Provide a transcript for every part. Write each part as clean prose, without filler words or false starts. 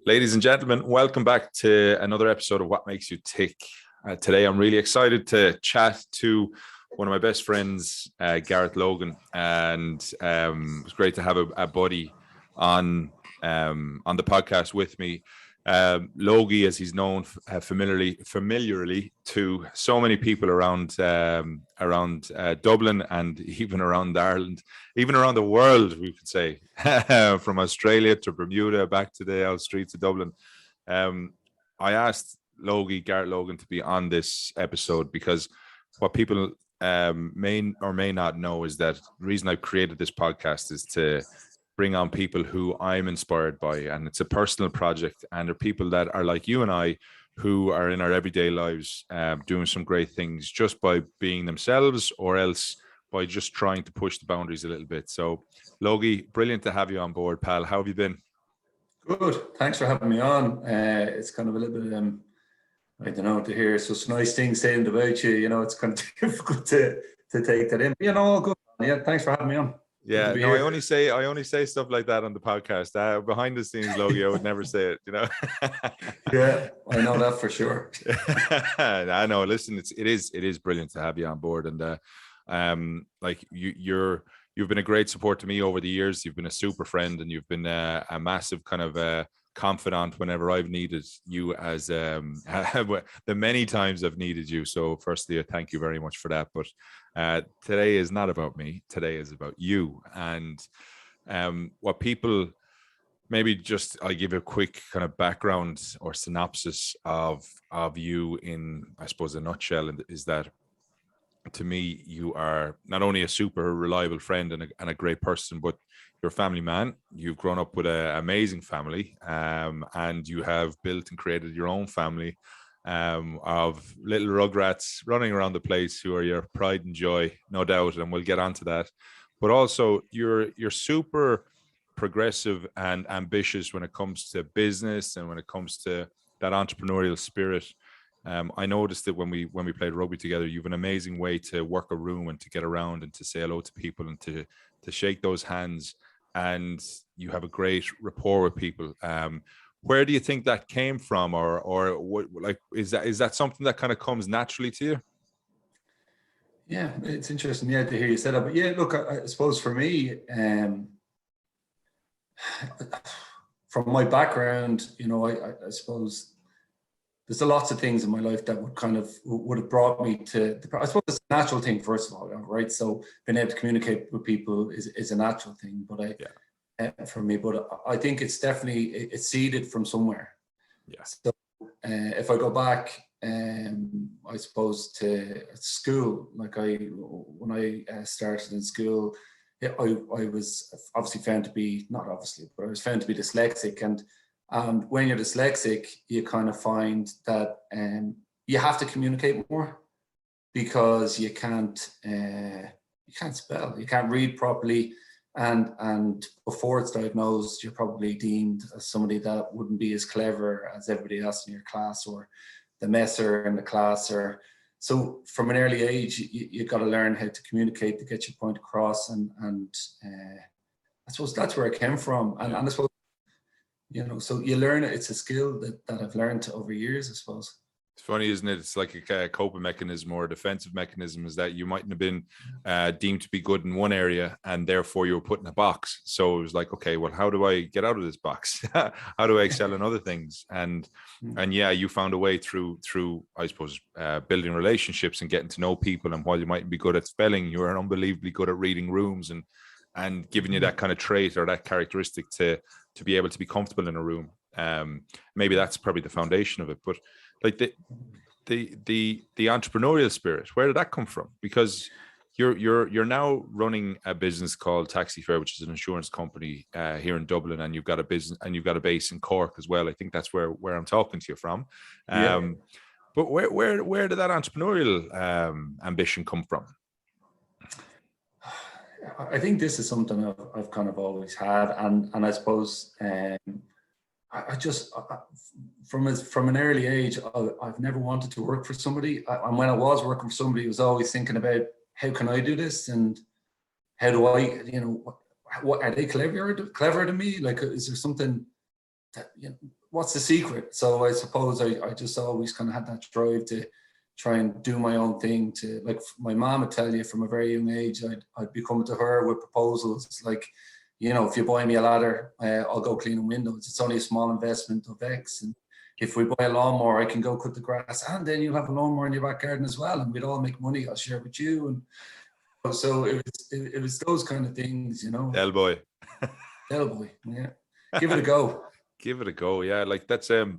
Ladies and gentlemen, welcome back to another episode of What Makes You Tick. Today, I'm really excited to chat to one of my best friends, Gareth Logan, and it's great to have a buddy on the podcast with me. Logi, as he's known familiarly to so many people around Dublin and even around Ireland, even around the world, we could say, from Australia to Bermuda, back to the old streets of Dublin. I asked Gareth Logan, to be on this episode because what people may or may not know is that the reason I've created this podcast is to bring on people who I'm inspired by, and it's a personal project, and they're people that are like you and I, who are in our everyday lives doing some great things just by being themselves, or else by just trying to push the boundaries a little bit. So Logi, brilliant to have you on board, pal. How have you been? Good, thanks for having me on. It's kind of a little bit I don't know, to hear such nice things saying about you, it's kind of difficult to take that in. All good. Yeah, thanks for having me on. Yeah, no, I only say stuff like that on the podcast. Behind the scenes, Logi, I would never say it, Yeah, I know that for sure. I know. Listen, it is brilliant to have you on board, and like you've been a great support to me over the years. You've been a super friend, and you've been a massive kind of confidant whenever I've needed you, as the many times I've needed you. So firstly, thank you very much for that. But today is not about me. Today is about you. And what people, maybe just I'll give a quick kind of background or synopsis of you in, I suppose, a nutshell, is that to me, you are not only a super reliable friend and a great person, but you're a family man. You've grown up with an amazing family, and you have built and created your own family of little rugrats running around the place who are your pride and joy, no doubt, and we'll get onto that. But also, you're super progressive and ambitious when it comes to business and when it comes to that entrepreneurial spirit. I noticed that when we played rugby together, you have an amazing way to work a room and to get around and to say hello to people and to shake those hands, and you have a great rapport with people. Where do you think that came from, or what, like, is that something that kind of comes naturally to you? Yeah, it's interesting, to hear you say that. But yeah, look, I suppose for me, from my background, I suppose there's lots of things in my life that would have brought me to, I suppose it's a natural thing, first of all, right? So being able to communicate with people is a natural thing, but for me, but I think it's definitely, it's seeded from somewhere. Yeah. So if I go back, I suppose to school, like when I started in school, I was obviously found to be, not obviously, but I was found to be dyslexic, and when you're dyslexic, you kind of find that you have to communicate more, because you can't spell, you can't read properly, and before it's diagnosed, you're probably deemed as somebody that wouldn't be as clever as everybody else in your class, or the messer in the class. Or so from an early age, you got to learn how to communicate to get your point across, and I suppose that's where I came from, and I suppose, so you learn it. It's a skill that I've learned over years, I suppose. It's funny, isn't it? It's like a coping mechanism or a defensive mechanism, is that you mightn't have been deemed to be good in one area, and therefore you were put in a box. So it was like, okay, well, how do I get out of this box? How do I excel in other things? And yeah, you found a way through I suppose, building relationships and getting to know people. And while you mightn't be good at spelling, you are unbelievably good at reading rooms and giving you that kind of trait or that characteristic to be able to be comfortable in a room. Maybe that's probably the foundation of it. But like the entrepreneurial spirit, where did that come from? Because you're now running a business called Taxi Fair, which is an insurance company here in Dublin, and you've got a business and you've got a base in Cork as well. I think that's where I'm talking to you from. But where did that entrepreneurial ambition come from? I think this is something I've kind of always had, and I suppose I just from an early age, I've never wanted to work for somebody, and when I was working for somebody, I was always thinking about, how can I do this, and how do I, what are they clever than me? Like, is there something that what's the secret? So I suppose I just always kind of had that drive to try and do my own thing. To, like, my mom would tell you from a very young age, I'd be coming to her with proposals like, you know, if you buy me a ladder, I'll go cleaning windows. It's only a small investment of X. And if we buy a lawnmower, I can go cut the grass, and then you'll have a lawnmower in your back garden as well, and we'd all make money. I'll share with you. And so it was those kind of things, you know. Del boy. Del boy, yeah. Give it a go. Give it a go, yeah. Like that's and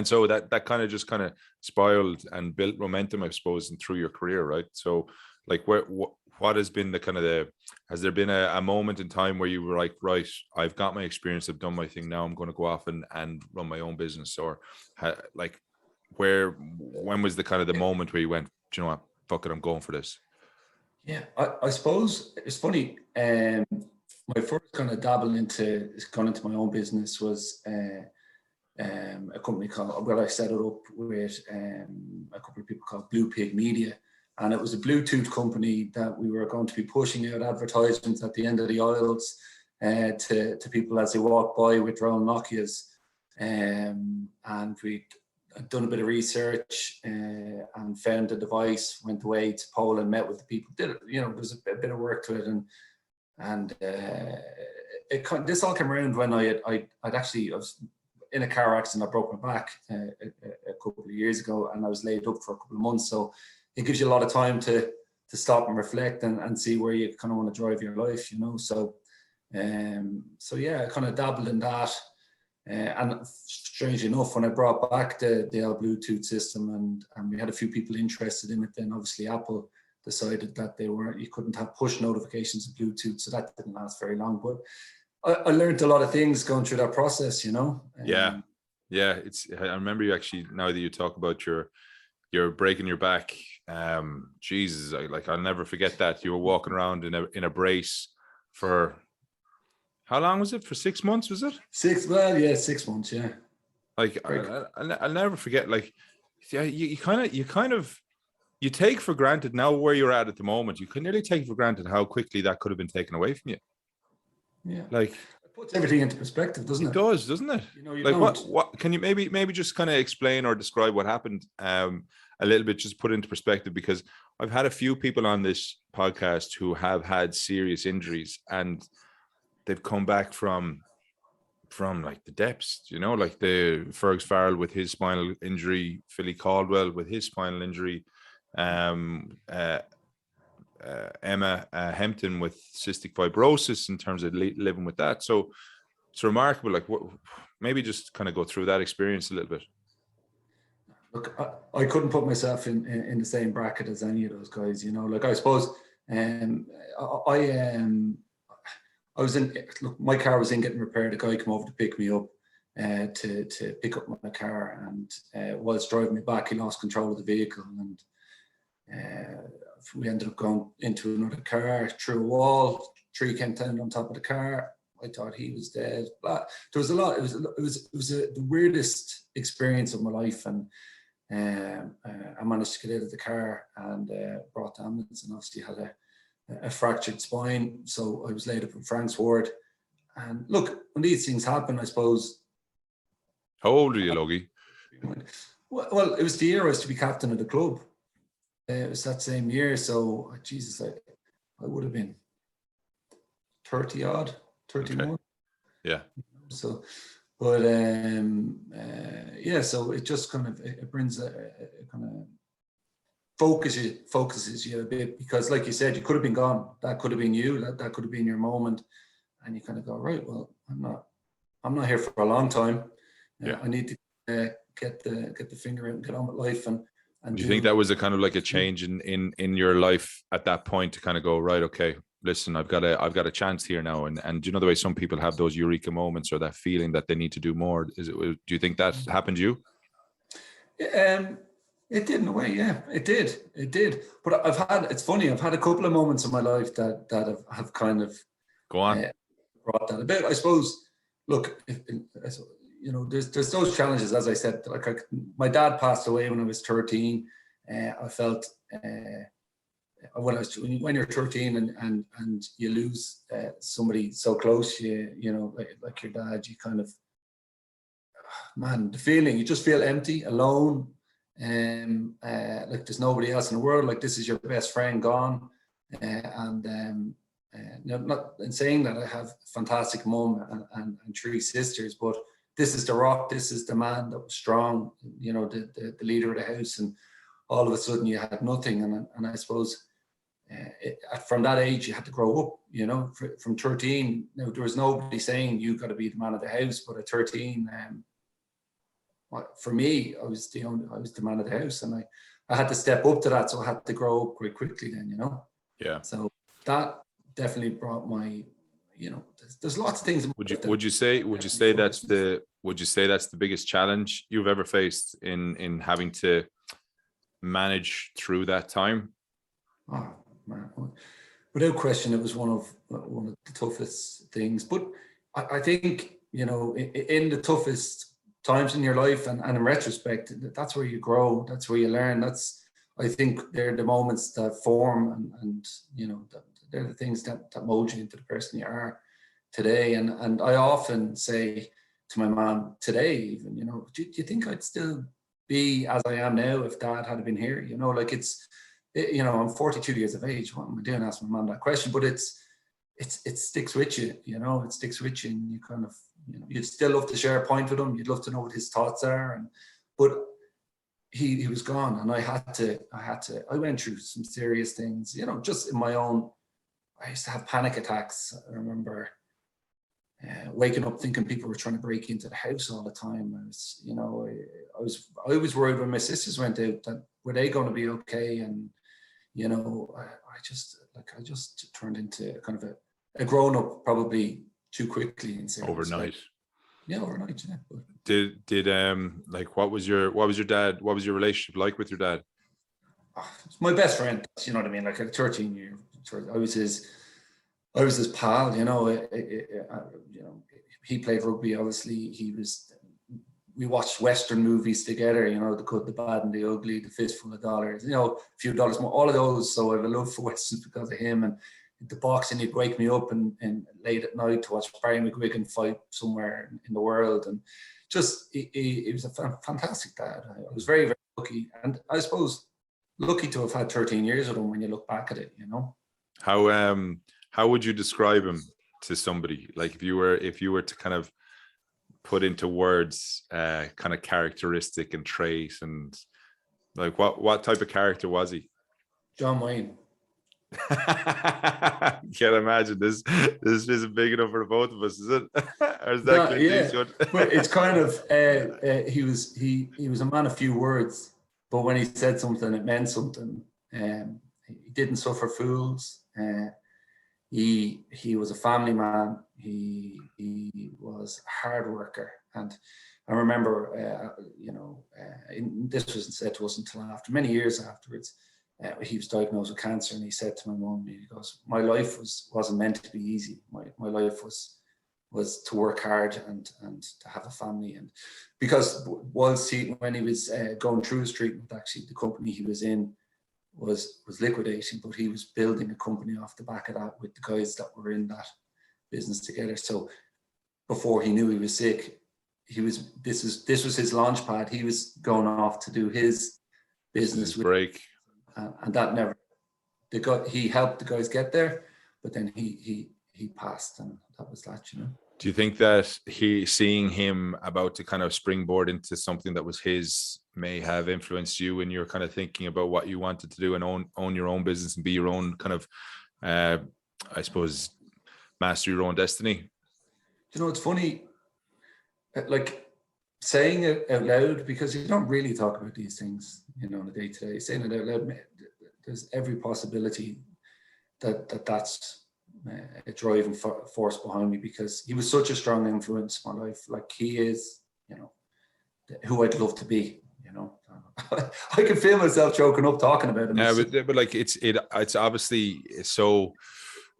so that kind of just kind of spiraled and built momentum, I suppose, and through your career, right? So, like, what has been the kind of has there been a moment in time where you were like, right, I've got my experience, I've done my thing, now I'm going to go off and run my own business? Or like, when was the kind of the moment where you went, do you know what, fuck it, I'm going for this? Yeah, I suppose it's funny. My first kind of dabble into going into my own business was a company called, well, I set it up with a couple of people called Blue Pig Media. And it was a Bluetooth company that we were going to be pushing out advertisements at the end of the aisles to people as they walk by with their own Nokias. And we'd done a bit of research and found the device, went away to Poland, met with the people, did it, you know, there was a bit of work to it. And this all came around when I was in a car accident. I broke my back a couple of years ago, and I was laid up for a couple of months. So it gives you a lot of time to stop and reflect and see where you kind of want to drive your life, you know. So yeah, I kind of dabbled in that. And strangely enough, when I brought back the Bluetooth system and we had a few people interested in it, then obviously Apple decided that you couldn't have push notifications of Bluetooth, so that didn't last very long. But I learned a lot of things going through that process, you know. Yeah. I remember you actually, now that you talk about you're breaking your back. Jesus, I'll never forget that. You were walking around in a brace for how long was it? For 6 months, was it? 6 months, yeah. Like I'll never forget. Like, yeah, you kind of you take for granted now where you're at the moment. You can nearly take for granted how quickly that could have been taken away from you. Yeah, like it puts everything into perspective, doesn't it? It does, doesn't it? You know, you like don't. what can you maybe just kind of explain or describe what happened a little bit, just put into perspective, because I've had a few people on this podcast who have had serious injuries and they've come back from like the depths, you know, like the Fergus Farrell with his spinal injury, Philly Caldwell with his spinal injury, Emma Hempton with cystic fibrosis, in terms of living with that. So it's remarkable. Like, maybe just kind of go through that experience a little bit. Look, I couldn't put myself in the same bracket as any of those guys, you know. Like, I suppose I was in, look, my car was in getting repaired. A guy came over to pick me up to pick up my car, and whilst driving me back, he lost control of the vehicle, and we ended up going into another car, through a wall. Tree came down on top of the car. I thought he was dead. But there was a lot. It was the weirdest experience of my life, and I managed to get out of the car and brought the ambulance, and obviously had a fractured spine. So I was laid up in Frank's ward. And look, when these things happen, I suppose. How old are you, Logi? Well, it was the year I was to be captain of the club. It was that same year. So, Jesus, I would have been 30 odd, 31. Okay. Yeah. So, but yeah, so it just kind of, it brings a kind of focuses you a bit, because like you said, you could have been gone. That could have been you. That could have been your moment. And you kind of go, right, well, I'm not here for a long time. Yeah. I need to get the finger out and get on with life. And do you think that was a kind of like a change in your life at that point, to kind of go, right, okay, listen, I've got a chance here now, and you know the way some people have those eureka moments, or that feeling that they need to do more? Do you think that happened to you? It did, in a way, yeah. It did. But it's funny, I've had a couple of moments in my life that have kind of go on brought that a bit. I suppose, look, you know, there's those challenges, as I said. Like, my dad passed away when I was 13. I felt when you're 13 and you lose somebody so close, you know, like your dad, you kind of, man, the feeling, you just feel empty, alone, like there's nobody else in the world, like this is your best friend gone. Not in saying that I have a fantastic mum and three sisters, but this is the rock, this is the man that was strong, you know, the leader of the house, and all of a sudden you had nothing. And I suppose from that age you had to grow up, you know, from 13. Now there was nobody saying you got to be the man of the house, but at 13, for me, I was the man of the house, and I had to step up to that, so I had to grow up quite quickly then, you know. Yeah. So that definitely brought my, you know, there's lots of things. Would you say that's the biggest challenge you've ever faced in having to manage through that time? Oh man, without question, it was one of the toughest things. But I think, you know, in the toughest times in your life, and in retrospect, that's where you grow, that's where you learn. I think they're the moments that form, and you know, they're the things that mold you into the person you are today. And I often say to my mom today, even, you know, do you think I'd still be as I am now if Dad had been here? You know, like you know, I'm 42 years of age. What am I doing? Ask my mom that question. But it sticks with you, you know, it sticks with you, and you kind of, you know, you'd still love to share a point with him. You'd love to know what his thoughts are. But he was gone, and I went through some serious things, you know, just in my own. I used to have panic attacks. I remember waking up thinking people were trying to break into the house all the time. I was worried when my sisters went out that were they going to be okay, and you know, I just turned into kind of a grown up probably too quickly and overnight. Yeah, overnight. Yeah. But did like what was your relationship like with your dad? It's my best friend. You know what I mean? Like at 13 years, I was his pal. You know, you know, he played rugby. Obviously, we watched Western movies together. You know, The Good, the Bad, and the Ugly, The Fistful of Dollars. You know, a few dollars more. All of those. So I have a love for Westerns because of him. And the boxing, he'd wake me up and late at night to watch Barry McGuigan fight somewhere in the world. And just he was a fantastic dad. I was very, very lucky, and I suppose lucky to have had 13 years with him when you look back at it, you know. How would you describe him to somebody? Like if you were to kind of put into words kind of characteristic and trait, and like what type of character was he? John Wayne. Can't imagine this isn't big enough for the both of us, is it? Or is that Clint Eastwood? But it's kind of he was a man of few words, but when he said something, it meant something. He didn't suffer fools. He was a family man. He was a hard worker, and I remember you know, this wasn't said to us until many years afterwards. He was diagnosed with cancer, and he said to my mum, he goes, "My life wasn't meant to be easy. My life was to work hard and to have a family." And because when he was going through his treatment, actually the company he was in was liquidating, but he was building a company off the back of that with the guys that were in that business together. So before he knew he was sick, this was his launch pad. He was going off to do his business break. And that never, he helped the guys get there, but then he passed, and that was that, you know. Do you think that seeing him about to kind of springboard into something that was his may have influenced you when you're kind of thinking about what you wanted to do and own your own business and be your own kind of, I suppose, master your own destiny? You know, it's funny, like saying it out loud, because you don't really talk about these things, you know, on a day-to-day. Saying it out loud, there's every possibility that's a driving force behind me, because he was such a strong influence in my life. Like he is, you know, who I'd love to be, you know. I can feel myself choking up talking about him. Yeah, but like it's obviously so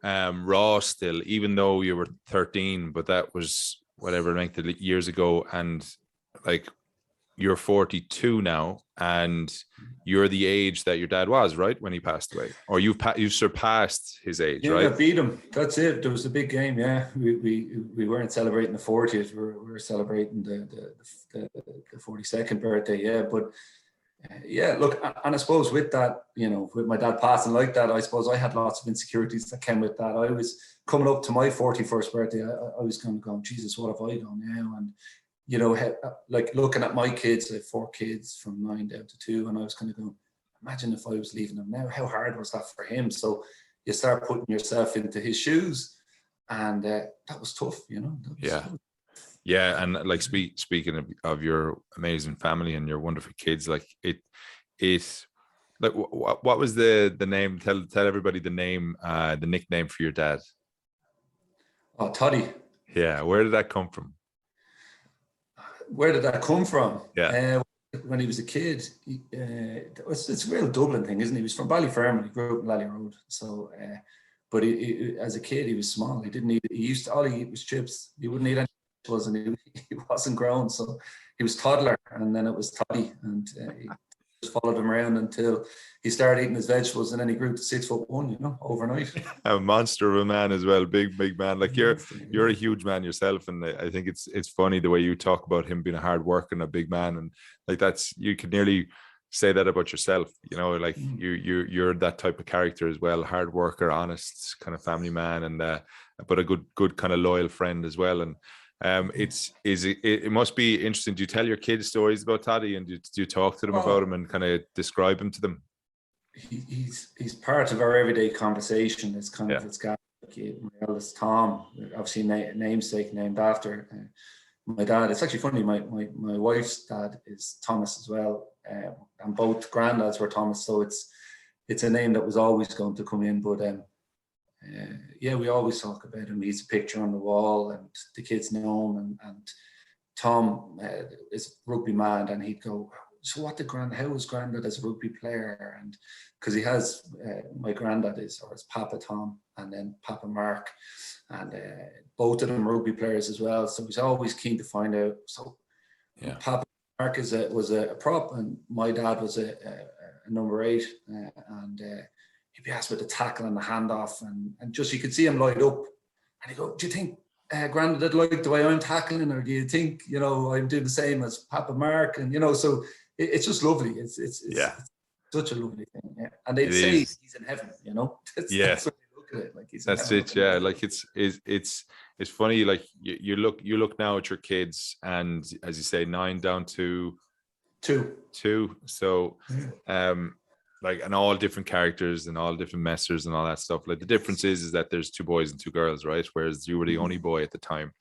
raw still, even though you were 13, but that was whatever length of years ago. And like you're 42 now, and you're the age that your dad was, right, when he passed away, or you've surpassed his age, Yeah, right? beat him. That's it. There was a big game. Yeah, we weren't celebrating the 40th. We were celebrating the 42nd birthday. Yeah, but yeah, look, and I suppose with that, you know, with my dad passing like that, I suppose I had lots of insecurities that came with that. I was coming up to my 41st birthday. I was kind of going, Jesus, what have I done now? And you know, like looking at my kids, I have 4 kids from 9 down to 2, and I was kind of going, imagine if I was leaving him now. How hard was that for him? So you start putting yourself into his shoes, and that was tough, you know. Yeah. Yeah, and like speaking of your amazing family and your wonderful kids, like it like what was the name? Tell everybody the name, the nickname for your dad. Oh, Toddy. Yeah, where did that come from? Where did that come from? Yeah. When he was a kid, it's a real Dublin thing, isn't it? He was from Ballyfermot. He grew up in Lally Road. So, but as a kid, he was small. He didn't eat. He used to all he eat was chips. He wouldn't eat any. He wasn't grown, so he was toddler, and then it was Toddy, and he just followed him around until he started eating his vegetables, and then he grew to 6'1", you know, overnight. A monster of a man as well, big man. Like you're a huge man yourself, and I think it's funny the way you talk about him being a hard worker and a big man, and like you could nearly say that about yourself, you know, like you're that type of character as well, hard worker, honest, kind of family man, and but a good kind of loyal friend as well. And it must be interesting. Do you tell your kids stories about Toddy, and do you talk to them about him and kind of describe him to them? He's part of our everyday conversation. It's kind of it's got like my eldest Tom, obviously namesake named after my dad. It's actually funny. My wife's dad is Thomas as well, and both granddads were Thomas. So it's a name that was always going to come in. But yeah, we always talk about him. He's a picture on the wall, and the kids know him. And Tom is a rugby man, and he'd go, so how was granddad as a rugby player? And because he has, my granddad is Papa Tom, and then Papa Mark, and both of them rugby players as well. So he's always keen to find out. So Papa Mark was a prop, and my dad was a number 8, and he'd be asked with the tackle and the handoff, and just you could see him light up, and he'd go, do you think granddad like the way I'm tackling, or do you think, you know, I'm doing the same as Papa Mark? And you know, so it's just lovely. It's such a lovely thing. Yeah. And they'd say he's in heaven, you know. That's what they look at it, like he's in heaven. That's it. Yeah, like it's funny. Like you look now at your kids, and as you say, 9 down to 2. So like, and all different characters and all different messers and all that stuff. Like the difference is that there's 2 boys and 2 girls, right? Whereas you were the only boy at the time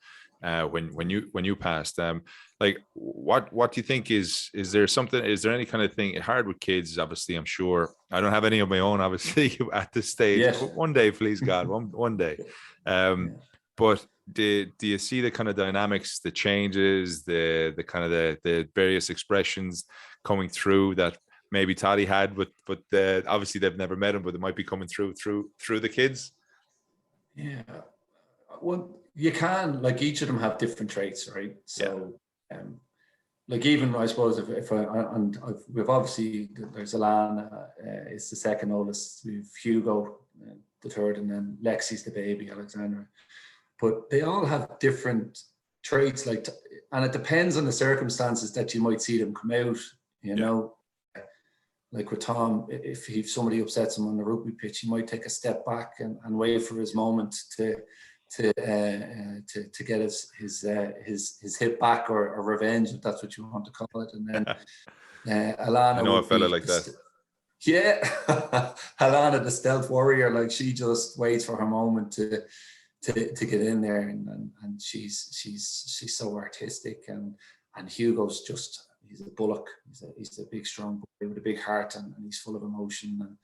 when you passed. Like what do you think is there any kind of thing hard with kids? Obviously, I'm sure I don't have any of my own, obviously, at this stage. Yes. But one day, please God, one day. But do you see the kind of dynamics, the changes, the kind of the various expressions coming through that maybe Toddy had, but obviously they've never met him, but it might be coming through the kids? Yeah, well, you can, like, each of them have different traits, right? So like, even I suppose if we've obviously, there's Alana, is the second oldest, we've Hugo, the third, and then Lexi's the baby, Alexandra. But they all have different traits, like, and it depends on the circumstances that you might see them come out, you know. Like with Tom, if somebody upsets him on the rugby pitch, he might take a step back and wait for his moment to get his hit back, or revenge, if that's what you want to call it. And then Alana, I know a fella like that. Yeah, Alana, the stealth warrior, like, she just waits for her moment to get in there, and she's so artistic, and Hugo's just, he's a bullock. He's a big, strong boy with a big heart, and he's full of emotion.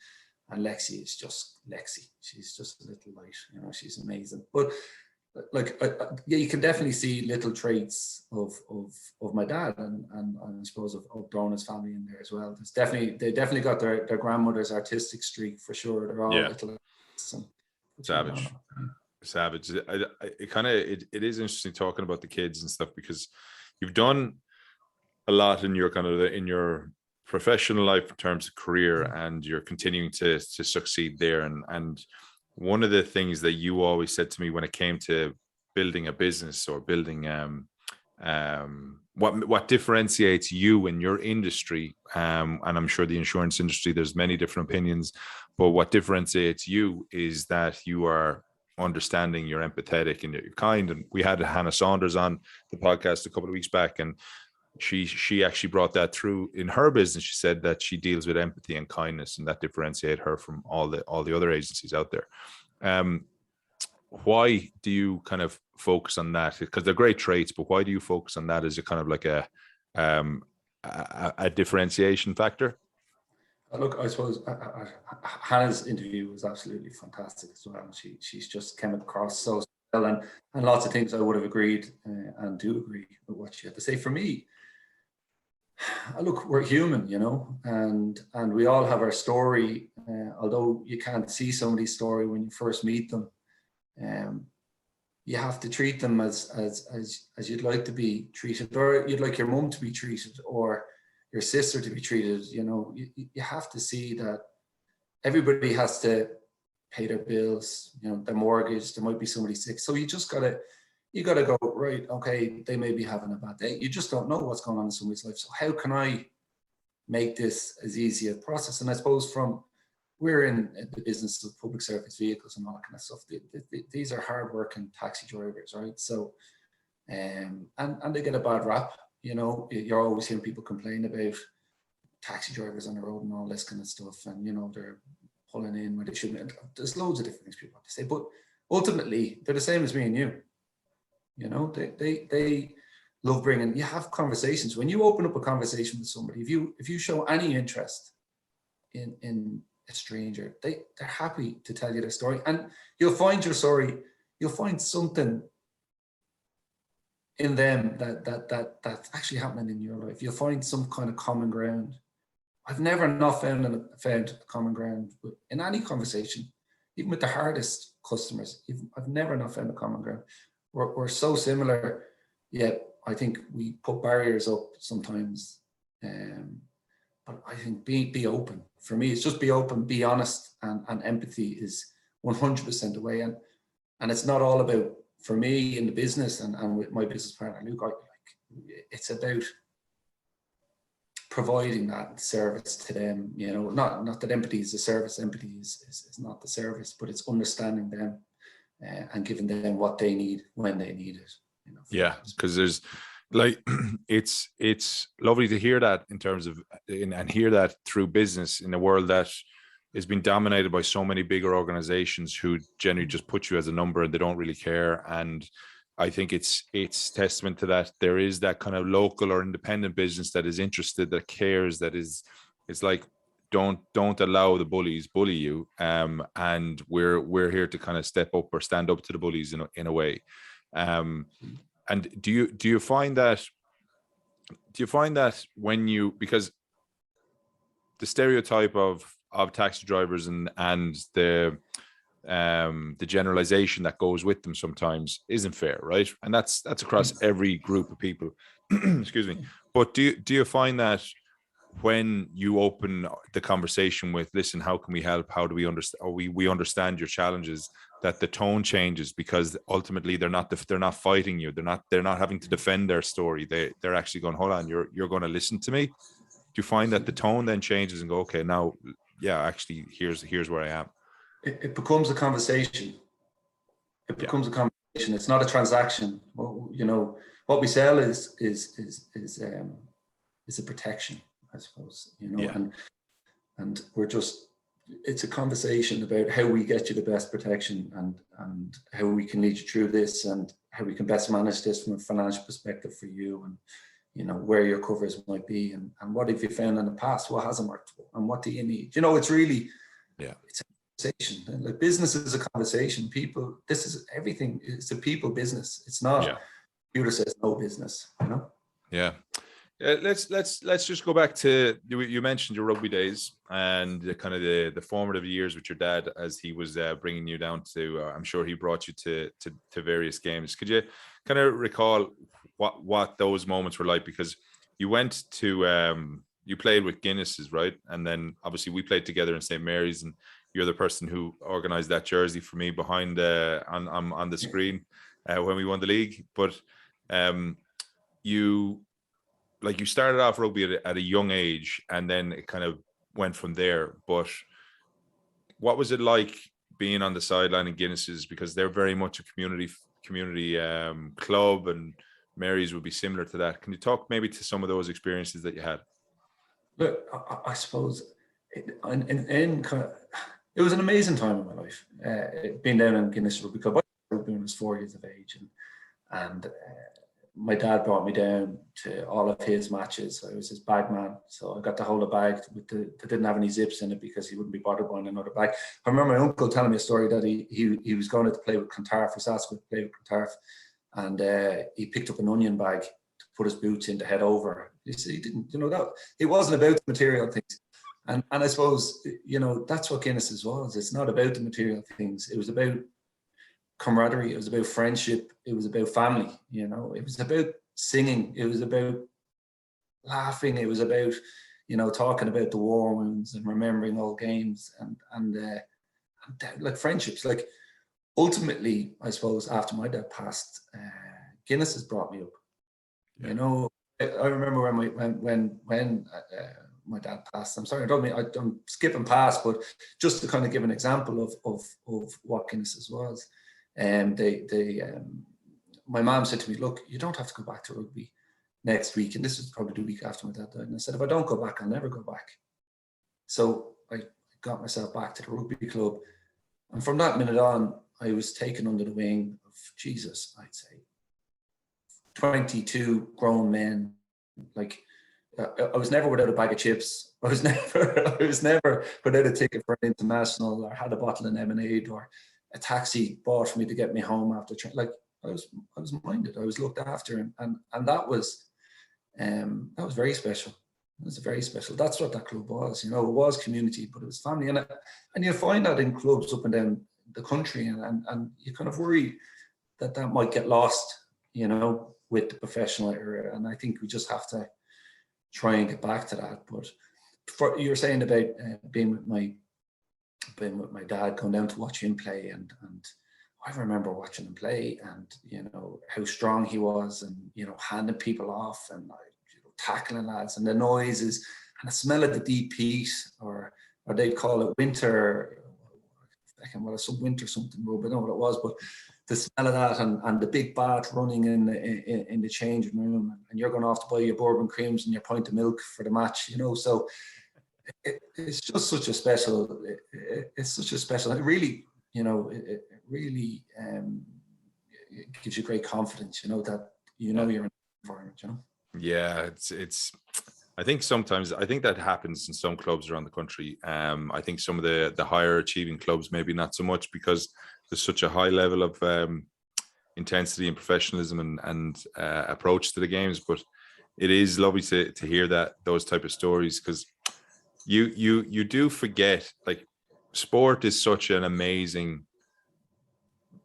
And Lexi is just Lexi. She's just a little light, you know. She's amazing. But like, yeah, you can definitely see little traits of my dad, and I suppose of Brona's family in there as well. They definitely got their grandmother's artistic streak for sure. They're all little savage. It is interesting talking about the kids and stuff, because you've done a lot in your kind of in your professional life in terms of career, and you're continuing to succeed there. And one of the things that you always said to me when it came to building a business or building what differentiates you in your industry, and I'm sure the insurance industry, there's many different opinions, but what differentiates you is that you are understanding, you're empathetic, and you're kind. And we had Hannah Saunders on the podcast a couple of weeks back, and she actually brought that through in her business. She said that she deals with empathy and kindness, and that differentiate her from all the other agencies out there. Why do you kind of focus on that? Because they're great traits, but why do you focus on that as a kind of like a differentiation factor? Look, I suppose Hannah's interview was absolutely fantastic as well. She's just came across so well, and lots of things I would have agreed and do agree with what she had to say. For me, look, we're human, you know, and we all have our story. Although you can't see somebody's story when you first meet them, you have to treat them as you'd like to be treated, or you'd like your mum to be treated, or your sister to be treated. You know, you have to see that everybody has to pay their bills, you know, their mortgage. There might be somebody sick, so you gotta go, right, okay, they may be having a bad day. You just don't know what's going on in somebody's life. So how can I make this as easy a process? And I suppose we're in the business of public service vehicles and all that kind of stuff. These are hardworking taxi drivers, right? So, and they get a bad rap. You know, you're always hearing people complain about taxi drivers on the road and all this kind of stuff. And, you know, they're pulling in where they shouldn't. There's loads of different things people have to say. But ultimately, they're the same as me and you. You know, they love bringing, you have conversations. When you open up a conversation with somebody, if you show any interest in a stranger, they're happy to tell you their story. And you'll find you'll find something in them that's actually happening in your life. You'll find some kind of common ground. I've never not found common ground in any conversation, even with the hardest customers. I've never not found a common ground. We're so similar, yet I think we put barriers up sometimes. But I think be open. For me, it's just be open, be honest, and empathy is 100% the way. And it's not all about, for me in the business and with my business partner, Luke, it's about providing that service to them. You know, not that empathy is a service. Empathy is not the service, but it's understanding them and giving them what they need when they need it. You know, yeah, because there's like it's lovely to hear that in terms of and hear that through business in a world that is being dominated by so many bigger organizations who generally just put you as a number and they don't really care. And I think it's testament to that. There is that kind of local or independent business that is interested, that cares, that is, it's like, don't allow the bullies bully you. And we're here to kind of step up or stand up to the bullies in a way. And do you find that when you, because the stereotype of taxi drivers and the generalization that goes with them sometimes isn't fair, right? And that's across every group of people. Excuse me. But do you find that when you open the conversation with, listen, how can we help? How do we understand? Or we understand your challenges, that the tone changes, because ultimately they're not fighting you. They're not having to defend their story. They're actually going, hold on, you're going to listen to me. Do you find that the tone then changes and go, okay, now, yeah, actually, here's where I am. It becomes a conversation. It becomes a conversation. It's not a transaction. Well, you know, what we sell is a protection, I suppose. You know, yeah. and we're just, it's a conversation about how we get you the best protection and how we can lead you through this and how we can best manage this from a financial perspective for you, and you know where your covers might be, and what have you found in the past, what hasn't worked, and what do you need. You know, it's really, it's a conversation. Like, business is a conversation. People, this is everything. It's a people business. It's not computer says no business, you know. Let's just go back to, you mentioned your rugby days and kind of the formative years with your dad as he was bringing you down to, I'm sure he brought you to various games. Could you kind of recall what those moments were like? Because you went to you played with Guinness's, right? And then obviously we played together in St. Mary's, and you're the person who organized that jersey for me behind on the screen when we won the league. But you started off rugby at a young age, and then it kind of went from there. But what was it like being on the sideline in Guinness's, because they're very much a community club, and Mary's would be similar to that? Can you talk maybe to some of those experiences that you had? Look, I suppose it was an amazing time in my life. Being down in Guinness Rugby Club, I was 4 years of age, and my dad brought me down to all of his matches. I was his bag man, so I got to hold a bag that didn't have any zips in it because he wouldn't be bothered buying another bag. I remember my uncle telling me a story that he was going to play with Clontarf, for Saskatchewan to play with Clontarf, and he picked up an onion bag to put his boots in to head over. He said he didn't, that it wasn't about the material things. And I suppose, that's what Guinness's was. It's not about the material things. It was about camaraderie. It was about friendship. It was about family. It was about singing. It was about laughing. It was about, talking about the war wounds and remembering old games and like friendships. Like ultimately, I suppose after my dad passed, Guinness has brought me up. Yeah. I remember when my dad passed. I'm sorry, I'm skipping past, but just to kind of give an example of what Guinness's was. My mom said to me, "Look, you don't have to go back to rugby next week." And this was probably the week after my dad died. And I said, "If I don't go back, I'll never go back." So I got myself back to the rugby club. And from that minute on, I was taken under the wing of, Jesus, I'd say 22 grown men. Like, I was never without a bag of chips. I was never without a ticket for an international, or had a bottle of lemonade, or a taxi bought for me to get me home after training. Like, I was minded. I was looked after, and that was very special. It was very special. That's what that club was. It was community, but it was family, and you find that in clubs up and down the country, and you kind of worry that might get lost, with the professional era. And I think we just have to try and get back to that. But you're saying about being with my dad, going down to watch him play, and I remember watching him play, and how strong he was, and handing people off, and tackling lads, and the noises and the smell of the deep heat, or they'd call it winter. I can some winter something, but I don't know what it was, but the smell of that, and the big bath running in the changing room, and you're going off to buy your bourbon creams and your pint of milk for the match, so it's just such a special. It's such a special. It really, it really it gives you great confidence, that you're in an environment, Yeah, it's. I think sometimes that happens in some clubs around the country. I think some of the higher achieving clubs, maybe not so much, because there's such a high level of intensity and professionalism and approach to the games. But it is lovely to hear those type of stories, because you do forget, like, sport is such an amazing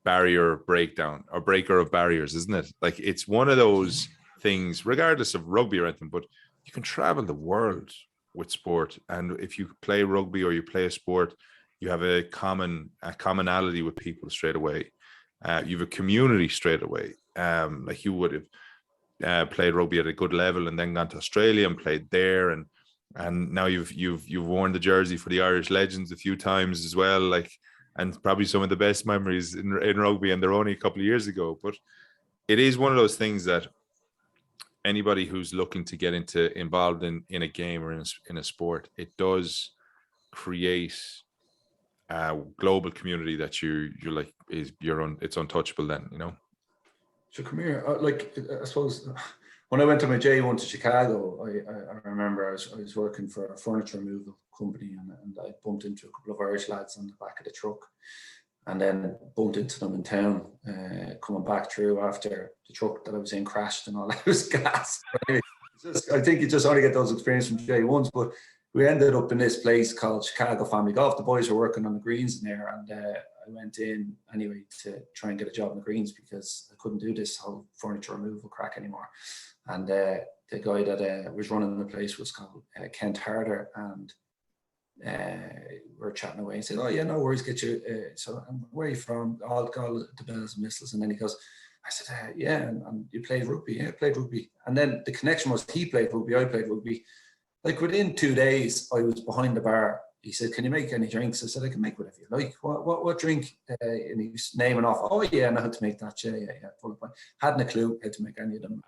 barrier breakdown, or breaker of barriers, isn't it? Like, it's one of those things, regardless of rugby or anything, but you can travel the world with sport. And if you play rugby or you play a sport, you have a commonality with people straight away. You have a community straight away. Like, you would have played rugby at a good level and then gone to Australia and played there, and now you've worn the jersey for the Irish Legends a few times as well, like, and probably some of the best memories in rugby, and they're only a couple of years ago. But it is one of those things that anybody who's looking to get involved in a game or in a sport, it does create a global community that you're like, it's untouchable then, So come here, I suppose when I went to my J1 to Chicago, I remember I was working for a furniture removal company, and I bumped into a couple of Irish lads on the back of the truck, and then bumped into them in town, coming back through after the truck that I was in crashed and all that. It was gas. I think you just only get those experiences from J1s, but we ended up in this place called Chicago Family Golf. The boys were working on the greens in there, and I went in anyway to try and get a job in the greens because I couldn't do this whole furniture removal crack anymore. And the guy that was running the place was called Kent Harder, and we're chatting away and said, "Oh yeah, no worries, get you." So where are you from? All the bells and whistles. And then he goes, I said, "Yeah, and you played rugby?" "Yeah, I played rugby." And then the connection was he played rugby, I played rugby. Like within 2 days, I was behind the bar. He said, "Can you make any drinks?" I said, "I can make whatever you like." What drink? And he was naming off. "Oh yeah, I know how to make that. Yeah. Full of fun." Hadn't a clue how to make any of them.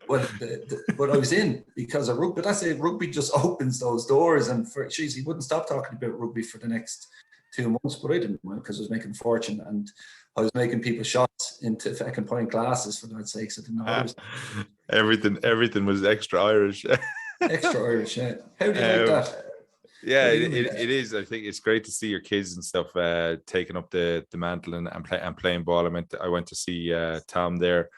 But I was in because of rugby. That's it. Rugby just opens those doors. And he wouldn't stop talking about rugby for the next 2 months. But I didn't mind because I was making a fortune and I was making people shots into fucking pint glasses, for God's sakes. I didn't know what it was. Everything was extra Irish. Extra Irish, yeah. How do you like that? Yeah, it is. I think it's great to see your kids and stuff taking up the mantle and playing ball. I went to see Tom there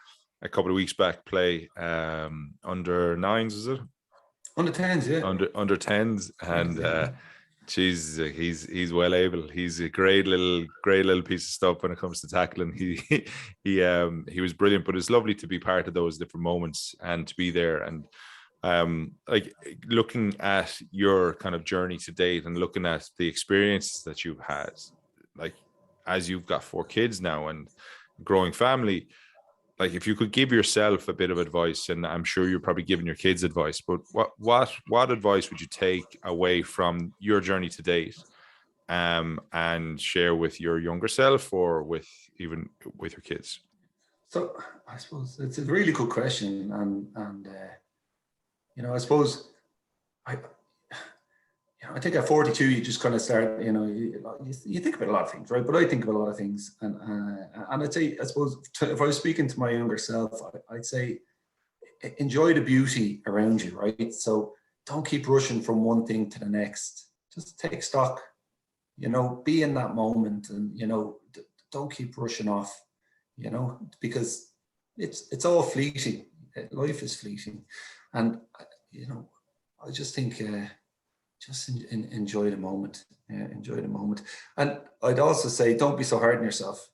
a couple of weeks back play under 9s, is it? Under 10s, yeah. Under 10s, and he's well able. He's a great little piece of stuff when it comes to tackling. He was brilliant, but it's lovely to be part of those different moments and to be there. And like looking at your kind of journey to date and looking at the experiences that you've had, like as you've got 4 kids now and growing family, like if you could give yourself a bit of advice, and I'm sure you're probably giving your kids advice, but what advice would you take away from your journey to date and share with your younger self or with your kids? So I suppose it's a really good question, and I suppose I think at 42 you just kind of start, you think about a lot of things, right? But I think about a lot of things, and I'd say, I suppose, if I was speaking to my younger self, I'd say enjoy the beauty around you, right? So don't keep rushing from one thing to the next. Just take stock, be in that moment, and don't keep rushing off, because it's all fleeting. Life is fleeting, and I just think just enjoy the moment. Enjoy the moment. And I'd also say don't be so hard on yourself,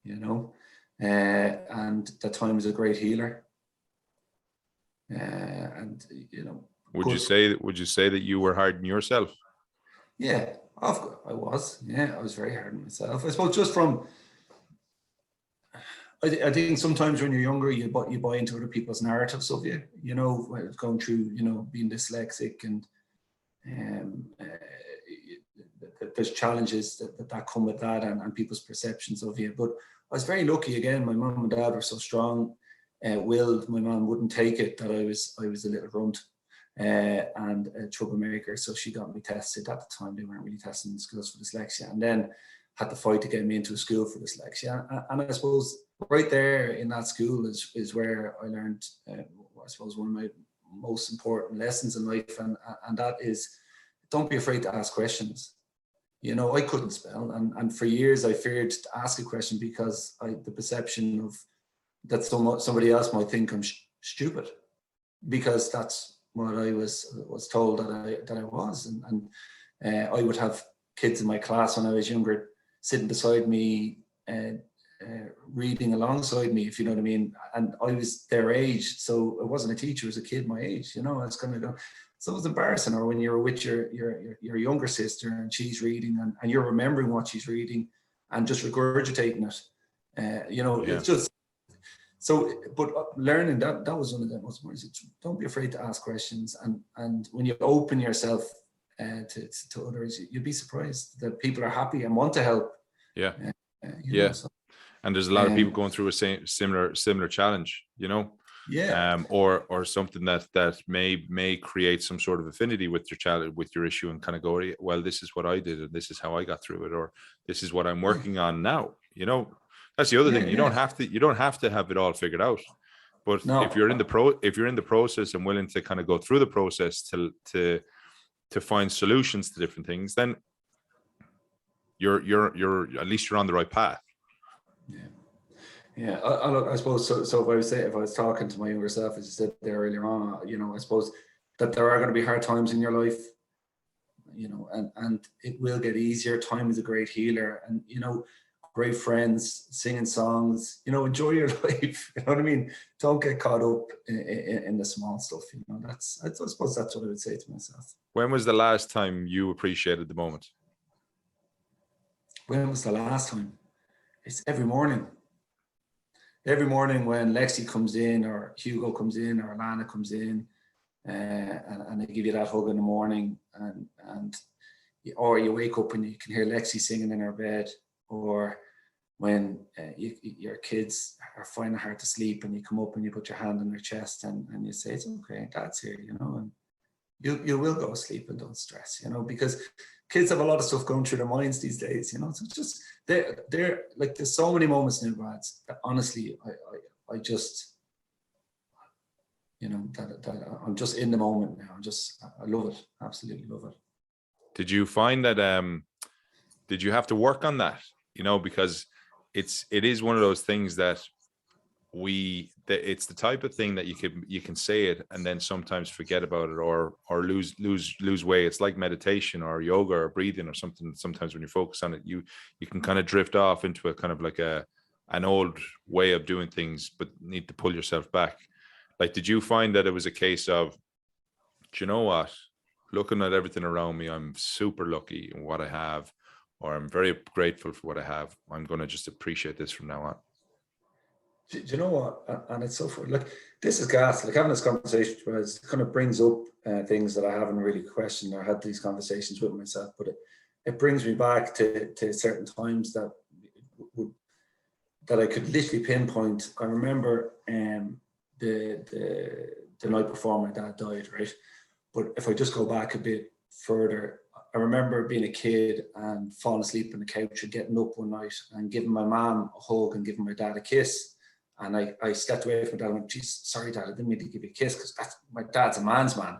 and that time is a great healer. And would you say that you were hard on yourself? Yeah, I was. Yeah, I was very hard on myself. I suppose just from, I think sometimes when you're younger, you buy into other people's narratives of you, going through, being dyslexic, and there's challenges that come with that, and people's perceptions of you. But I was very lucky. Again, my mum and dad were so strong-willed. My mum wouldn't take it that I was a little runt and a troublemaker. So she got me tested. At the time, they weren't really testing in schools for dyslexia, and then had to fight to get me into a school for dyslexia. And I suppose right there in that school is where I learned, I suppose, one of my most important lessons in life, and that is, don't be afraid to ask questions. I couldn't spell, and for years I feared to ask a question because the perception of that somebody else might think I'm stupid, because that's what I was told that I was, and I would have kids in my class when I was younger sitting beside me and reading alongside me, if you know what I mean. And I was their age, so I wasn't a teacher, I was a kid my age. I was kind of go. So it was embarrassing. Or when you're with your younger sister and she's reading, and you're remembering what she's reading and just regurgitating it. It's just so. But learning that was one of the most important. Don't be afraid to ask questions, and when you open yourself to others, you'll be surprised that people are happy and want to help. Yeah. So, and there's a lot of people going through a similar challenge, Yeah. Or something that may create some sort of affinity with your child, with your issue, and kind of go, well, this is what I did, and this is how I got through it, or this is what I'm working on now. That's the other thing. You don't have to have it all figured out. But if you're in the process and willing to kind of go through the process to find solutions to different things, then you're at least you're on the right path. Yeah. I suppose so. If I was talking to my younger self, as you said there earlier on, I suppose that there are going to be hard times in your life, you know, and it will get easier. Time is a great healer, and, you know, great friends, singing songs, you know, enjoy your life. You know what I mean? Don't get caught up in the small stuff. You know, I suppose that's what I would say to myself. When was the last time you appreciated the moment? When was the last time? It's every morning. Every morning when Lexi comes in, or Hugo comes in, or Alana comes in, and they give you that hug in the morning, or you wake up and you can hear Lexi singing in her bed, or when your kids are finding it hard to sleep and you come up and you put your hand on their chest and you say, it's okay, Dad's here, you know, and you will go to sleep, and don't stress, you know, because kids have a lot of stuff going through their minds these days, you know. So it's just, they're like, there's so many moments in advance that honestly, I just, you know, that I'm just in the moment now. I love it. Absolutely love it. Did you find that, did you have to work on that? You know, because it is one of those things that it's the type of thing that you can say it and then sometimes forget about it, or lose way. It's like meditation or yoga or breathing or something. Sometimes when you focus on it, you can kind of drift off into a kind of like an old way of doing things, but need to pull yourself back. Like, did you find that it was a case of, do you know what, looking at everything around me, I'm super lucky in what I have, or I'm very grateful for what I have. I'm going to just appreciate this from now on. Do you know what? And it's so funny. Like, this is gas. Like, having this conversation it kind of brings up things that I haven't really questioned or had these conversations with myself. But it brings me back to certain times that I could literally pinpoint. I remember the night before my dad died, right? But if I just go back a bit further, I remember being a kid and falling asleep on the couch and getting up one night and giving my mom a hug and giving my dad a kiss. And I stepped away from my dad and went, geez, sorry, Dad, I didn't mean to give you a kiss, because my dad's a man's man,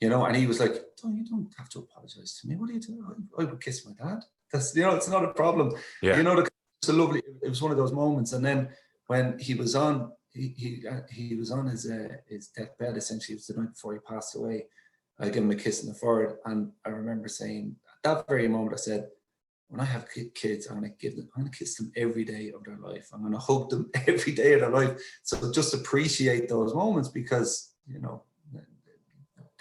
you know. And he was like, you don't have to apologize to me. What are you doing? I would kiss my dad. That's, you know, it's not a problem. Yeah. You know, it's a lovely, it was one of those moments. And then when he was on, he was on his deathbed, essentially. It was the night before he passed away. I gave him a kiss in the forehead. And I remember saying, at that very moment, I said, when I have kids, I'm going to kiss them every day of their life. I'm going to hug them every day of their life. So just appreciate those moments, because, you know.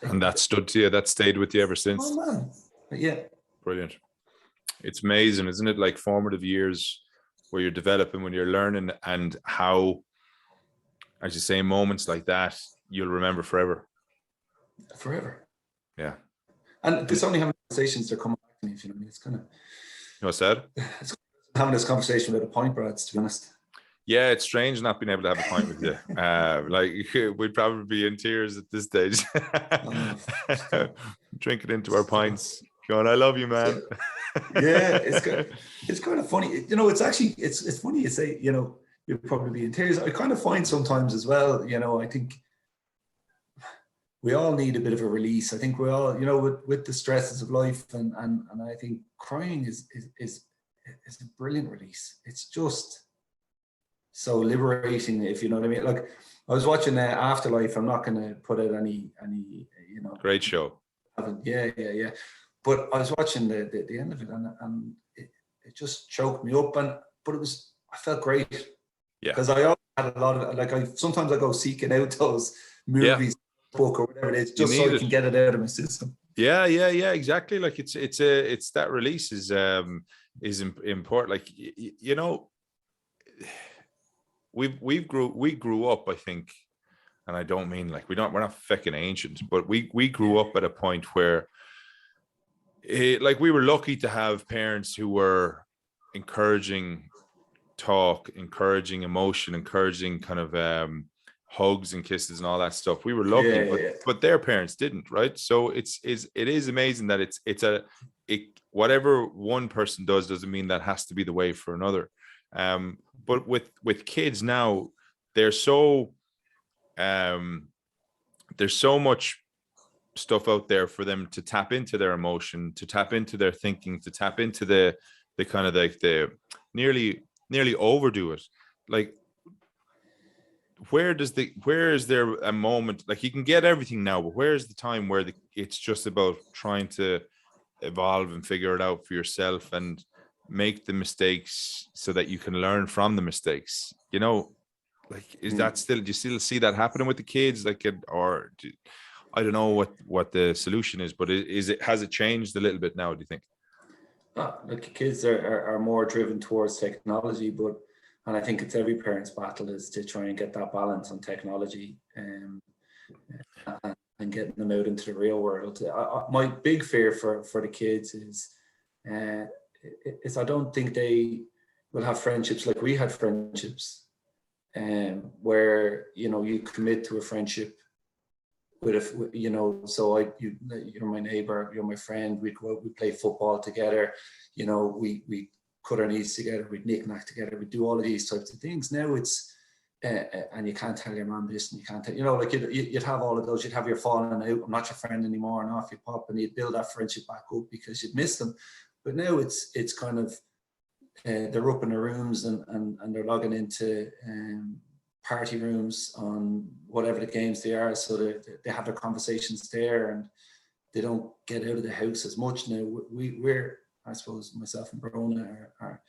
And that stood to you, that stayed with you ever since. Oh, man. Yeah. Brilliant. It's amazing, isn't it? Like, formative years where you're developing, when you're learning, and how, as you say, moments like that, you'll remember forever. Forever. Yeah. And there's only having conversations that come back to me, if you know what I mean. It's kind of. You know what's that? It's having this conversation with a pint, Brad, to be honest. Yeah, it's strange not being able to have a pint with you. Like, we'd probably be in tears at this stage. Drinking into our pints, going, I love you, man. Yeah, it's kind of funny. You know, it's actually, it's funny you say, you know, you'll probably be in tears. I kind of find sometimes as well, you know, I think we all need a bit of a release. I think we all, you know, with the stresses of life, and I think crying is a brilliant release. It's just so liberating, if you know what I mean. Like, I was watching Afterlife. I'm not going to put out any, you know. Great show. Yeah. But I was watching the end of it, and it just choked me up. But I felt great. Yeah. Because I always had a lot of, like, sometimes I go seeking out those movies, book, or whatever it is, just so I can get it out of my system. Yeah, exactly. Like, it's that release is important. Like, you know, we grew up, I think, and I don't mean like we're not fucking ancient, but we grew up at a point where like, we were lucky to have parents who were encouraging talk, encouraging emotion, encouraging kind of hugs and kisses and all that stuff. We were lucky, but their parents didn't, right? So it is amazing that whatever one person does doesn't mean that has to be the way for another. But with kids now, there's so much stuff out there for them to tap into their emotion, to tap into their thinking, to tap into the kind of like the nearly overdo it. Like, where is there a moment, like you can get everything now, but where's the time where it's just about trying to evolve and figure it out for yourself and make the mistakes so that you can learn from the mistakes, like, is that still, do you still see that happening with the kids? Like, I don't know what the solution is, but has it changed a little bit now, do you think? Like kids are more driven towards technology, and I think it's every parent's battle is to try and get that balance on technology and getting them out into the real world. My big fear for the kids is I don't think they will have friendships like we had friendships, where you commit to a friendship with you're my neighbor, you're my friend, we'd go out, we play football together, we cut our knees together, we'd knick-knack together, we'd do all of these types of things. Now it's and you can't tell your mom this and you can't tell, like you'd have all of those, you'd have your falling out, I'm not your friend anymore, and off you pop, and you'd build that friendship back up because you'd miss them. But now it's kind of they're up in their rooms and they're logging into party rooms on whatever the games they are, so they have their conversations there and they don't get out of the house as much now. We're, I suppose, myself and Brona are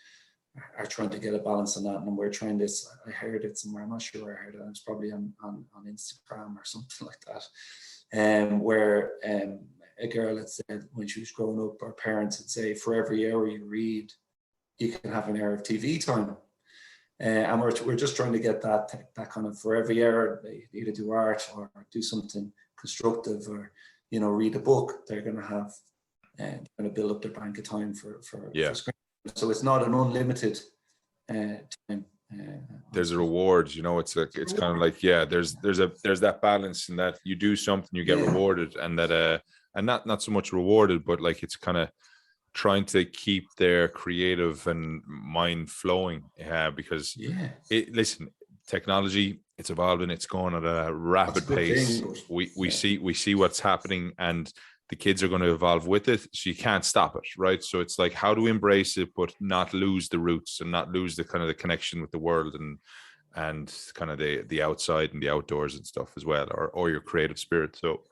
trying to get a balance on that, and we're trying this. I heard it somewhere, I'm not sure where I heard it, it's probably on Instagram or something like that, where a girl had said when she was growing up, her parents would say, for every hour you read, you can have an hour of TV time. And we're just trying to get that kind of, for every hour they either do art or do something constructive or read a book, they're going to have going to build up their bank of time for screen. So it's not an unlimited time. There's a reward, it's like, it's kind of like, there's that balance in that you do something, you get rewarded, and that and not so much rewarded, but like it's kind of trying to keep their creative and mind flowing, because listen, technology, it's evolving, it's going at a rapid pace. We see what's happening, and the kids are going to evolve with it, so you can't stop it, right? So it's like, how to embrace it but not lose the roots and not lose the kind of the connection with the world and kind of the outside and the outdoors and stuff as well, or your creative spirit. So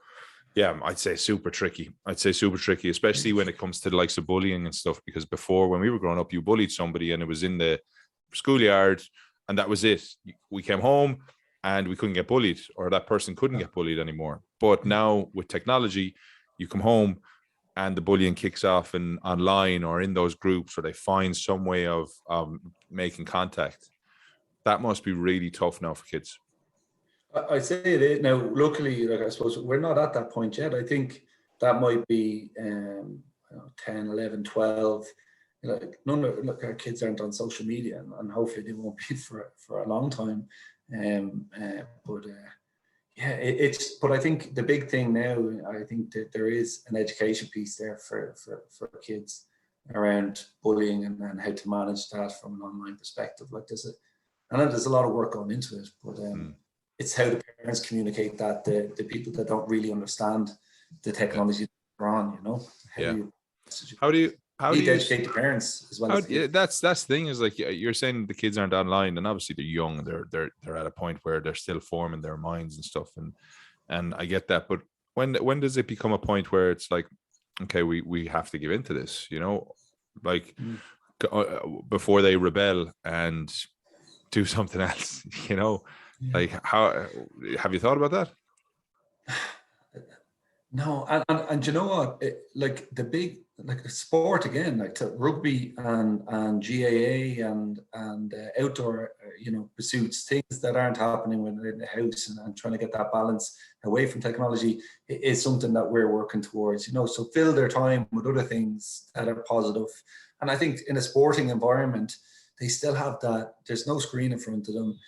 I'd say super tricky, especially when it comes to the likes of bullying and stuff, because before, when we were growing up, you bullied somebody and it was in the schoolyard and that was it. We came home and we couldn't get bullied, or that person couldn't get bullied anymore. But now with technology, you come home and the bullying kicks off online or in those groups, or they find some way of making contact. That must be really tough now for kids. I say it is. Now, luckily, like I suppose we're not at that point yet. I think that might be 10, 11, 12. Look, our kids aren't on social media, and hopefully they won't be for a long time. But I think the big thing now, I think that there is an education piece there for kids around bullying and how to manage that from an online perspective. Like I know there's a lot of work going into it, but it's how the parents communicate that, the people that don't really understand the technology they're on, How do you educate the parents as well? That's the thing, is like, you're saying the kids aren't online, and obviously they're young, they're at a point where they're still forming their minds and stuff, and I get that, but when does it become a point where it's like, okay, we have to give into this, like before they rebel and do something else, like, how have you thought about that? No, and you know what? Like the big, like sport again, like rugby and GAA and outdoor, pursuits, things that aren't happening when they're in the house, and trying to get that balance away from technology is something that we're working towards. So fill their time with other things that are positive. And I think in a sporting environment, they still have that. There's no screen in front of them.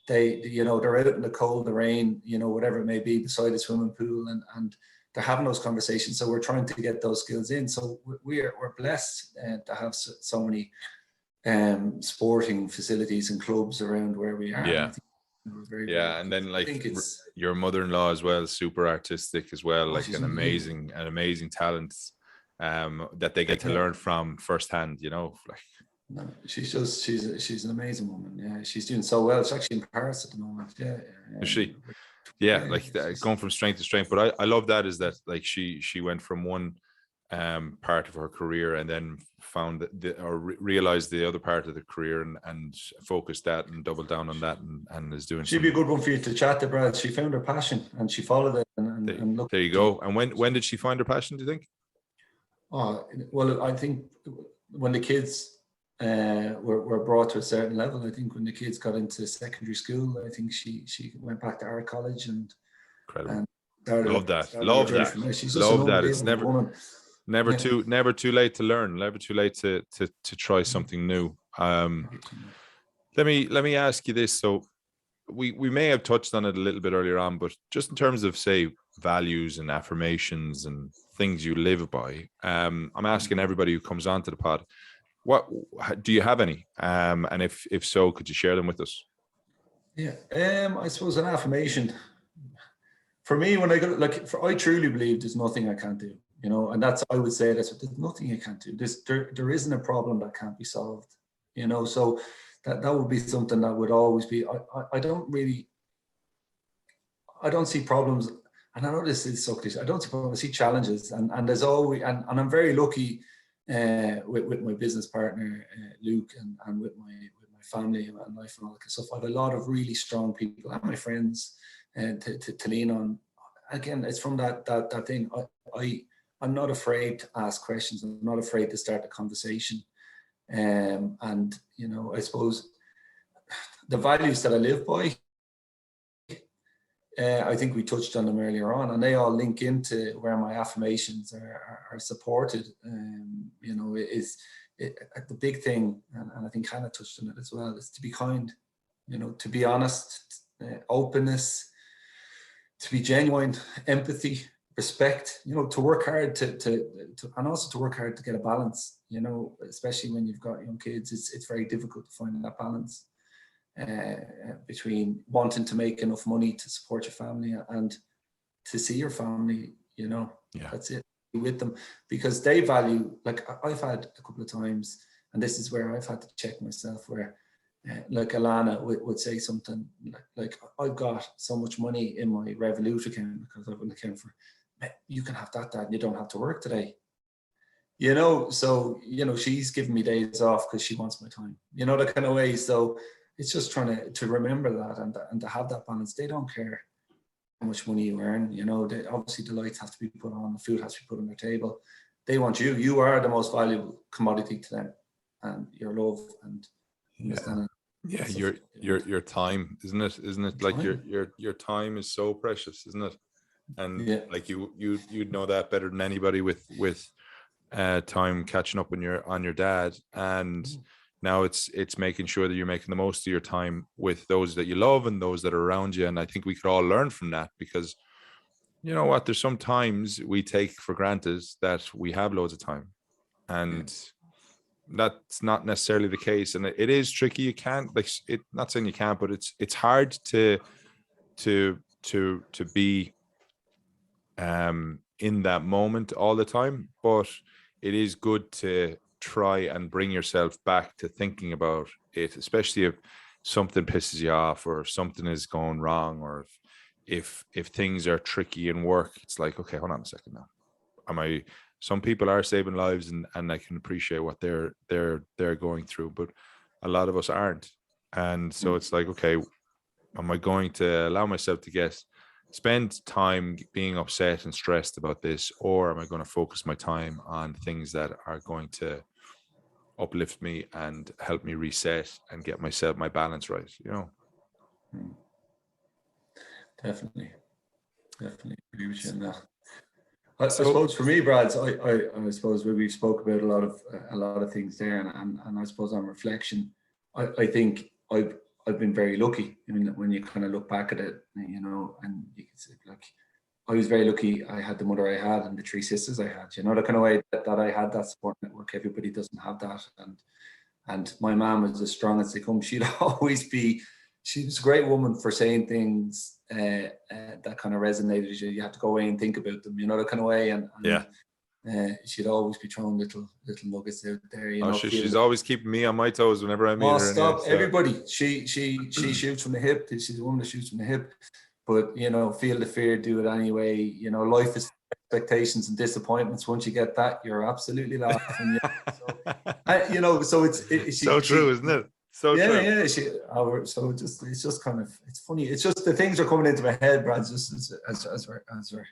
They're out in the cold, the rain, whatever it may be, beside a swimming pool, and they're having those conversations. So we're trying to get those skills in. So we're blessed to have so many sporting facilities and clubs around where we are. Yeah. Very and then like your mother-in-law as well, super artistic as well, like an amazing talent that they get to learn from firsthand, like. No, she's an amazing woman. Yeah, she's doing so well. She's actually in Paris at the moment. Yeah, Is she? Yeah, yeah, like going from strength to strength. But I love that, is that like she went from one part of her career and then found realized the other part of the career and focused that and doubled down on that and is doing. She'd be a good one for you to chat to, Brad. She found her passion and she followed it and look. There you go. And when did she find her passion, do you think? Oh, well, I think when the kids were brought to a certain level, I think when the kids got into secondary school, I think she went back to art college and incredible. Started, love that. started Love that. She's just love an that. It's woman. never too late to learn. Never too late to try something new. Let me ask you this. So we may have touched on it a little bit earlier on, but just in terms of, say, values and affirmations and things you live by, I'm asking everybody who comes onto the pod, what do you have any? And if so, could you share them with us? Yeah, I suppose an affirmation for me, when I go, I truly believe there's nothing I can't do, you know, and I would say there's nothing I can't do. There isn't a problem that can't be solved, you know, so that would be something that would always be, I don't see problems, and I know this is so cliche, I don't see problems, I see challenges, and there's always, and I'm very lucky with my business partner, Luke, and with my family and life and all that kind of stuff. I have a lot of really strong people and my friends to lean on. Again, it's from that thing. I'm not afraid to ask questions. I'm not afraid to start the conversation. And you know, I suppose the values that I live by, I think we touched on them earlier on, and they all link into where my affirmations are supported. You know, the big thing, and I think Hannah touched on it as well, is to be kind. You know, to be honest, openness, to be genuine, empathy, respect. You know, to work hard to and also to work hard to get a balance. You know, especially when you've got young kids, it's very difficult to find that balance. Between wanting to make enough money to support your family and to see your family, you know, that's it, be with them, because they value, like I've had a couple of times, and this is where I've had to check myself, where like Alana would say something like, I've got so much money in my Revolut account because I've an account for, you can have that, Dad, and you don't have to work today. You know, so, you know, she's giving me days off because she wants my time, you know, that kind of way. So it's just trying to remember that and to have that balance. They don't care how much money you earn. You know, obviously the lights have to be put on, the food has to be put on their table. They want you. You are the most valuable commodity to them, and your love and understanding. Yeah, your time, isn't it? Isn't it like your time is so precious, isn't it? And like you'd know that better than anybody with time catching up on your dad, and now it's making sure that you're making the most of your time with those that you love and those that are around you. And I think we could all learn from that, because you know what, there's sometimes we take for granted that we have loads of time, and that's not necessarily the case. And it is tricky. You can't, like, it, not saying you can't, but it's hard to be in that moment all the time. But it is good to try and bring yourself back to thinking about it, especially if something pisses you off or if something is going wrong, or if things are tricky in work. It's like, okay, hold on a second now. Some people are saving lives, and I can appreciate what they're going through, but a lot of us aren't. And so it's like, okay, am I going to allow myself to spend time being upset and stressed about this, or am I going to focus my time on things that are going to uplift me and help me reset and get my balance right, you know? Definitely agree with you on that. I suppose for me, Brad, I suppose we spoke about a lot of things there, and I suppose on reflection, I think I've been very lucky. I mean, when you kind of look back at it, you know, and you can say, like, I was very lucky. I had the mother I had and the three sisters I had, you know, the kind of way that I had that support network. Everybody doesn't have that, and my mom was as strong as they come. She was a great woman for saying things that kind of resonated. You had to go away and think about them, you know, the kind of way. And she'd always be throwing little nuggets out there. You know, she's always keeping me on my toes whenever I meet her. Stop, everybody. She shoots from the hip. She's a woman that shoots from the hip. But, you know, feel the fear, do it anyway. You know, life is expectations and disappointments. Once you get that, you're absolutely laughing. You know, so it's so true, isn't it? So true. Yeah. So it's just kind of, it's funny. It's just the things are coming into my head, Brad, just as we're.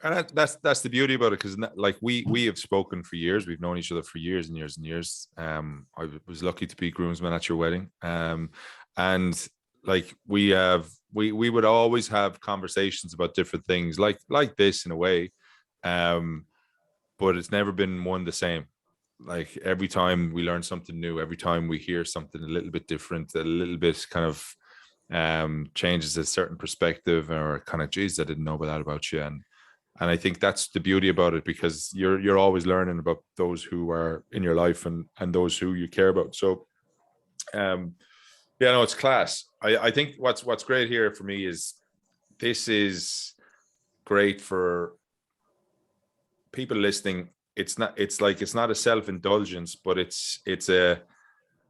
And that's the beauty about it, because like we have spoken for years. We've known each other for years and years and years. I was lucky to be groomsman at your wedding. And like we would always have conversations about different things like this in a way. But it's never been one the same. Like every time we learn something new, every time we hear something a little bit different, a little bit kind of changes a certain perspective, or kind of, geez, I didn't know about that about you. And I think that's the beauty about it, because you're always learning about those who are in your life and those who you care about. So yeah, no, it's class. I think what's great here for me is this is great for people listening. It's not a self-indulgence, but it's a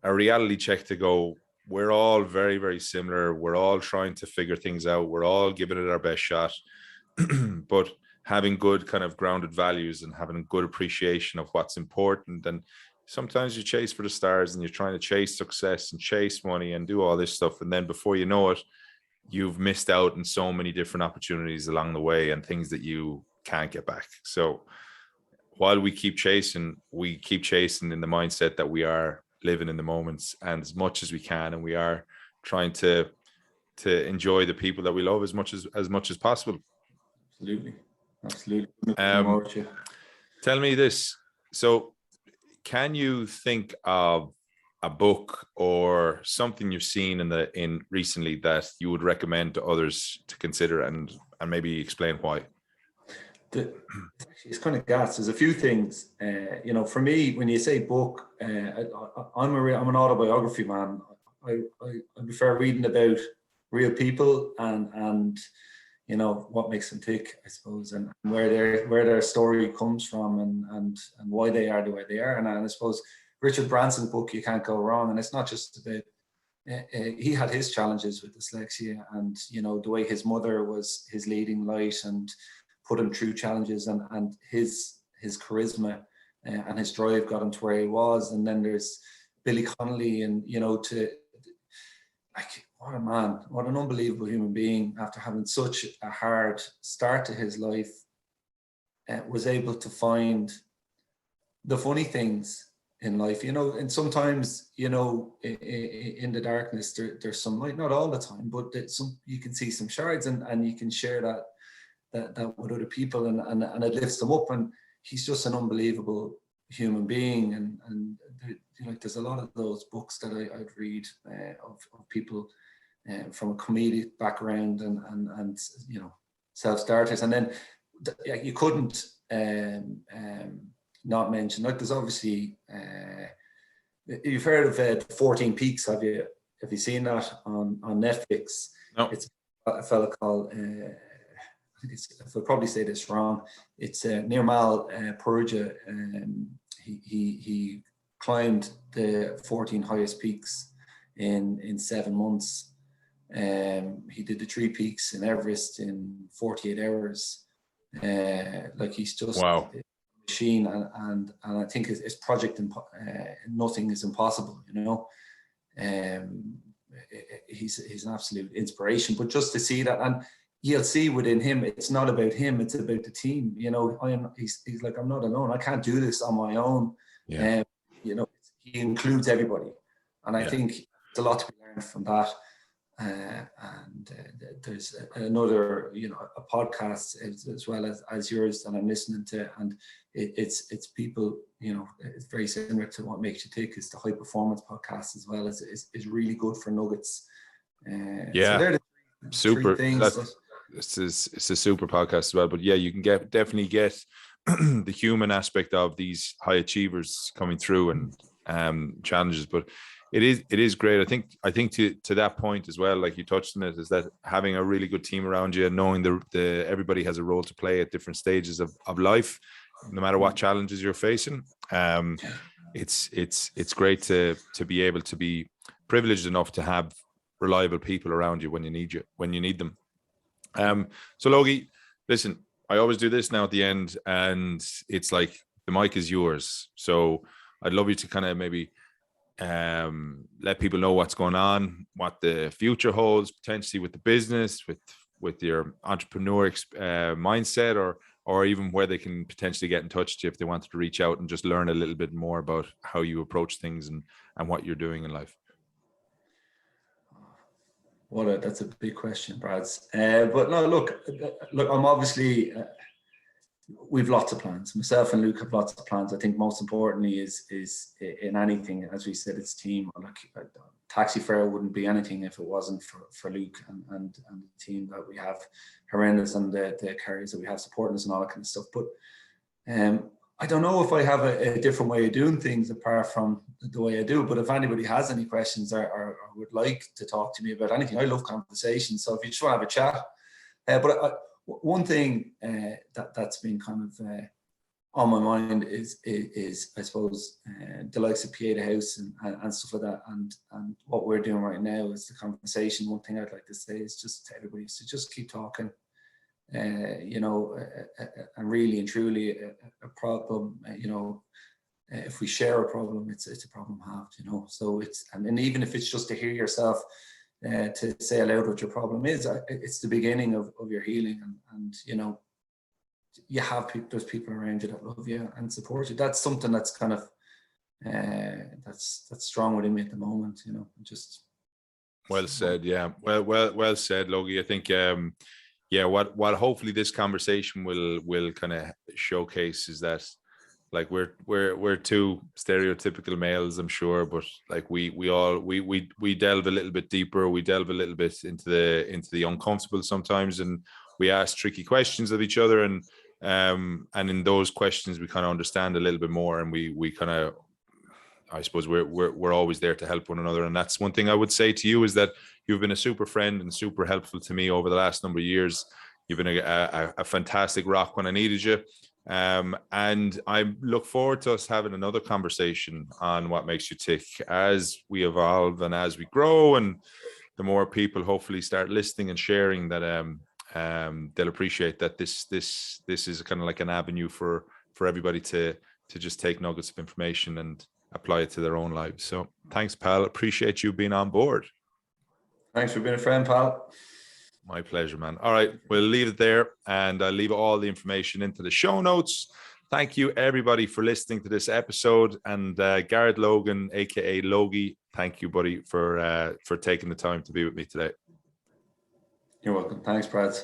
reality check to go, we're all very, very similar. We're all trying to figure things out. We're all giving it our best shot. But having good kind of grounded values and having a good appreciation of what's important. And sometimes you chase for the stars and you're trying to chase success and chase money and do all this stuff. And then before you know it, you've missed out on so many different opportunities along the way and things that you can't get back. So while we keep chasing in the mindset that we are living in the moments and as much as we can, and we are trying to enjoy the people that we love as much as possible. Absolutely. Tell me this. So can you think of a book or something you've seen in recently that you would recommend to others to consider, and maybe explain why? It's kind of gas. There's a few things, you know, for me, when you say book, I'm an autobiography man. I prefer reading about real people and you know what makes them tick, I suppose, and where their story comes from and why they are the way they are. And I suppose Richard Branson's book, You Can't Go Wrong, and it's not just about he had his challenges with dyslexia, and you know the way his mother was his leading light and put him through challenges, and his charisma and his drive got him to where he was. And then there's Billy Connolly, and you know, what a man, what an unbelievable human being, after having such a hard start to his life, was able to find the funny things in life, you know. And sometimes, you know, in the darkness there's some light, not all the time, but you can see some shards, and you can share that with other people, and it lifts them up. And he's just an unbelievable human being. And there's a lot of those books that I'd read of people from a comedic background and you know, self-starters. And then you couldn't not mention, like, there's obviously you've heard of 14 Peaks. Have you seen that on Netflix? No. It's a fella called I'll probably say this wrong. It's Nirmal Purja. He climbed the 14 highest peaks in 7 months. He did the 3 peaks in Everest in 48 hours. Like, he's just wow. a machine, and I think his project Nothing is Impossible, you know. He's an absolute inspiration. But just to see that, and you'll see within him, it's not about him, it's about the team. You know, he's like, I'm not alone. I can't do this on my own. Yeah. You know, he includes everybody. And I think there's a lot to be learned from that. And there's another, you know, a podcast as well as yours that I'm listening to. And it's people, you know, it's very similar to What Makes You Tick. It's the High Performance podcast as well. Is really good for nuggets. So they're the super things. It's a super podcast as well. But yeah, you can definitely get the human aspect of these high achievers coming through and challenges. But it is great. I think to that point as well, like you touched on it, is that having a really good team around you, knowing the everybody has a role to play at different stages of life, no matter what challenges you're facing. It's great to be able to be privileged enough to have reliable people around you when you need them. So Logi, listen, I always do this now at the end, and it's like the mic is yours. So I'd love you to kind of maybe let people know what's going on, what the future holds potentially with the business, with your entrepreneur mindset, or even where they can potentially get in touch to you if they wanted to reach out and just learn a little bit more about how you approach things and what you're doing in life. That's a big question, Brad. But no, look, I'm obviously, we've lots of plans. Myself and Luke have lots of plans. I think most importantly is in anything, as we said, it's team. Like taxi fare wouldn't be anything if it wasn't for Luke and the team that we have, horrendous, and the carriers that we have supporting us and all that kind of stuff. But I don't know if I have a different way of doing things apart from the way I do. But if anybody has any questions or would like to talk to me about anything, I love conversation. So if you just want to have a chat, one thing that's been kind of on my mind is I suppose the likes of Pieta House and stuff like that, and what we're doing right now is the conversation. One thing I'd like to say is just to everybody to just keep talking. And really and truly a problem, if we share a problem, it's a problem halved, so and even if it's just to hear yourself to say aloud what your problem is, it's the beginning of your healing, and you have there's people around you that love you and support you. That's something that's kind of that's strong within me at the moment, just. Well said. Yeah. Well said, Logi. I think what hopefully this conversation will kind of showcase is that, like, we're two stereotypical males, I'm sure, but like we delve a little bit deeper. We delve a little bit into the uncomfortable sometimes, and we ask tricky questions of each other, and in those questions we kind of understand a little bit more, and we kind of, I suppose we're always there to help one another. And that's one thing I would say to you, is that you've been a super friend and super helpful to me over the last number of years. You've been a fantastic rock when I needed you. And I look forward to us having another conversation on what makes you tick as we evolve and as we grow, and the more people hopefully start listening and sharing, that they'll appreciate that this is kind of like an avenue for everybody to just take nuggets of information and apply it to their own lives. So thanks, pal. Appreciate you being on board. Thanks for being a friend, pal. My pleasure, man. All right, we'll leave it there, and I'll leave all the information into the show notes. Thank you, everybody, for listening to this episode. And Gareth Logan, aka Logi, thank you, buddy, for taking the time to be with me today. You're welcome. Thanks, Brad.